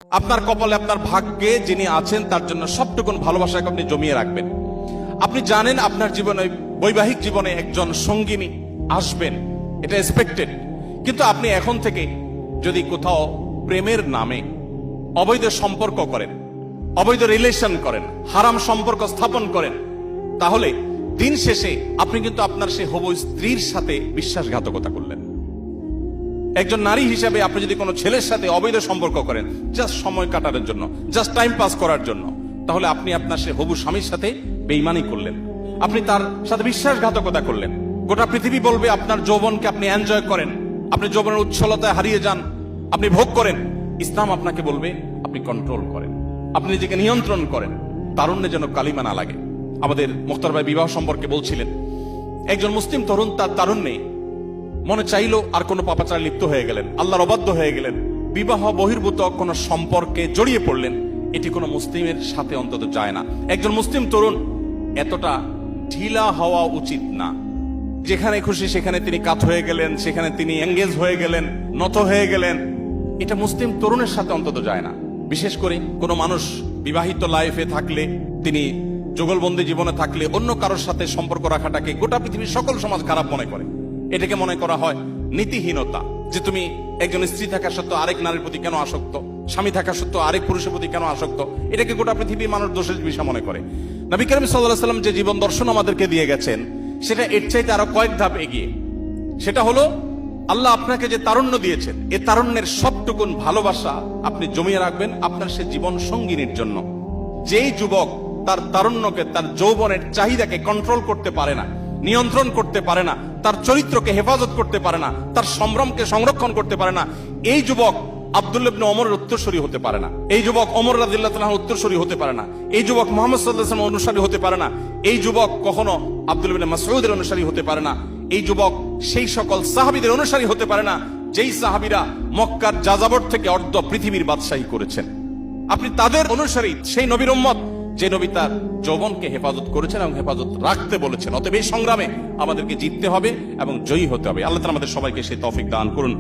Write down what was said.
আপনার কপালে আপনার ভাগ্যে যিনি আছেন তার জন্য সবটুকুন ভালোবাসাকে আপনি জমিয়ে রাখবেন। আপনি জানেন আপনার জীবনে, বৈবাহিক জীবনে একজন সঙ্গিনী আসবেন, এটা এক্সপেক্টেড। কিন্তু আপনি এখন থেকে যদি কোথাও প্রেমের নামে অবৈধ সম্পর্ক করেন, অবৈধ রিলেশন করেন, হারাম সম্পর্ক স্থাপন করেন, তাহলে দিন শেষে আপনি কিন্তু আপনার সেই হবু স্ত্রীর সাথে বিশ্বাসঘাতকতা করলেন। একজন নারী হিসেবে আপনি যদি কোনো ছেলের সাথে অবৈধ সম্পর্ক করেন জাস্ট সময় কাটানোর জন্য, জাস্ট টাইম পাস করার জন্য, তাহলে আপনি আপনার সে হবু স্বামীর সাথে বেঈমানি করলেন, আপনি তার সাথে বিশ্বাসঘাতকতা করলেন। গোটা পৃথিবী বলবে আপনার যৌবনকে আপনি এনজয় করেন, আপনি যৌবনের উচ্ছলতায় হারিয়ে যান, আপনি ভোগ করেন। ইসলাম আপনাকে বলবে আপনি কন্ট্রোল করেন, আপনি নিজেকে নিয়ন্ত্রণ করেন, তারুণ্যে যেন কালিমা না লাগে। আমাদের মুখতার ভাই বিবাহ সম্পর্কে বলছিলেন, একজন মুসলিম তরুণ তার তারুণ্যে মনে চাইলো আর কোনো পাপাচারে লিপ্ত হয়ে গেলেন, আল্লাহর অবাধ্য হয়ে গেলেন, বিবাহ বহির্ভূত কোনো সম্পর্কে জড়িয়ে পড়লেন। এটি কোনো মুসলিমের সাথে অন্তত যায় না। একজন মুসলিম তরুণ এতটা ঢিলা হওয়া উচিত না। যেখানে খুশি সেখানে তিনি কাত হয়ে গেলেন, সেখানে তিনি এঙ্গেজ হয়ে গেলেন, নত হয়ে গেলেন, এটা মুসলিম তরুণের সাথে অন্তত যায় না। বিশেষ করে কোনো মানুষ বিবাহিত লাইফে থাকলে, তিনি যুগলবন্দি জীবনে থাকলে অন্য কারোর সাথে সম্পর্ক রাখাটাকে গোটা পৃথিবীর সকল সমাজ খারাপ মনে করে। এটাকে মনে করা হয় নীতিহীনতা, যে তুমি একজন স্ত্রী থাকা সত্ত্বেও আরেক নারীর প্রতি কেন আসক্ত, স্বামী থাকা সত্ত্বেও আরেক পুরুষের প্রতি কেন আসক্ত, এটাকে গোটা পৃথিবীর মানুষ দোষের বিষয় মনে করে। নবী করিম সাল্লাল্লাহু আলাইহি ওয়াসাল্লাম যে জীবন দর্শন আমাদেরকে দিয়ে গেছেন সেটা এর চাইতে আরো কয়েক ধাপ এগিয়ে। সেটা হলো আল্লাহ আপনাকে যে তারুণ্য দিয়েছেন, এই তারুণ্যের সবটুকুন ভালোবাসা আপনি জমিয়ে রাখবেন আপনার সে জীবন সঙ্গিনীর জন্য। যেই যুবক তার তারুণ্যকে, তার যৌবনের চাহিদাকে কন্ট্রোল করতে পারে না, নিয়ন্ত্রণ করতে পারে না, তার চরিত্রকে হেফাজত করতে পারে না, তার সম্ভ্রমকে সংরক্ষণ করতে পারে না, এই যুবক আব্দুল্লাহ ইবনে ওমরের উত্তরসূরি হতে পারে না, এই যুবক ওমর রাদিয়াল্লাহু তাআলার উত্তরসূরি হতে পারে না, এই যুবক মুহাম্মদ সাল্লাল্লাহু আলাইহি ওয়াসাল্লামের অনুসারী হতে পারে না, এই যুবক কখনো আব্দুল্লাহ ইবনে মাসউদের অনুসারী হতে পারে না, এই যুবক সেই সকল সাহাবীদের অনুসারী হতে পারে না যেই সাহাবীরা মক্কার যাযাবর থেকে অর্ধ পৃথিবীর বাদশাহী করেছেন। আপনি তাদের অনুসারী, সেই নবীর উম্মত যে নবী তার যৌবনকে হেফাজত করেছেন এবং হেফাজত রাখতে বলেছেন। অতএব এই সংগ্রামে আমাদেরকে জিততে হবে এবং জয়ী হতে হবে। আল্লাহ তাআলা আমাদের সবাইকে সেই তৌফিক দান করুন।